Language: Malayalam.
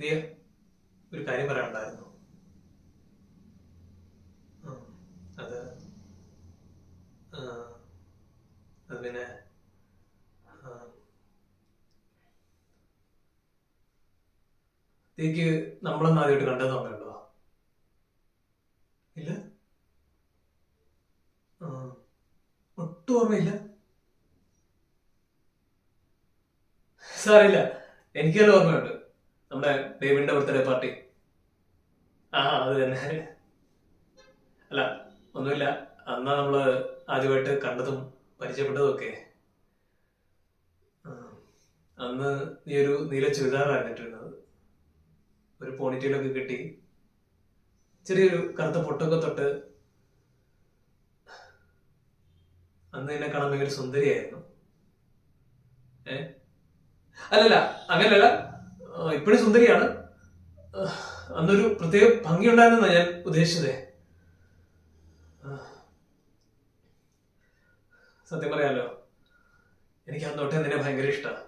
നീ ഒരു കാര്യം പറയാനുണ്ടായിരുന്നു. അത് അത് പിന്നെ നീക്ക് നമ്മളൊന്നും ആദ്യമായിട്ട് കണ്ടത് ഓർമ്മയുണ്ടോ? ഇല്ല, ഒട്ടും ഓർമ്മയില്ല. സാറില്ല, എനിക്കെല്ലാം ഓർമ്മയുണ്ട്. നമ്മുടെ ഡേവിഡിന്റെ ബർത്ത്ഡേ പാർട്ടി. അത് തന്നെ. അല്ല, ഒന്നുമില്ല. അന്നാ നമ്മള് ആദ്യമായിട്ട് കണ്ടതും പരിചയപ്പെട്ടതും ഒക്കെ. അന്ന് നീ ഒരു നീല ചുരിദാറാണ് ഇട്ടിരുന്നത്. ഒരു പോണിറ്റയിലൊക്കെ കിട്ടി, ചെറിയൊരു കറുത്ത പൊട്ടൊക്കെ തൊട്ട്. അന്ന് നിന്നെ കാണാൻ ഭയങ്കര സുന്ദരിയായിരുന്നു. അല്ലല്ല, അങ്ങനല്ല, ഇപ്പോഴും സുന്ദരിയാണ്. അന്നൊരു പ്രത്യേക ഭംഗി ഉണ്ടായിരുന്ന ഞാൻ ഉദ്ദേശിച്ചതേ. സത്യം പറയാലോ, എനിക്ക് അന്നോട്ടെ നിന്നെ ഭയങ്കര ഇഷ്ടമാണ്.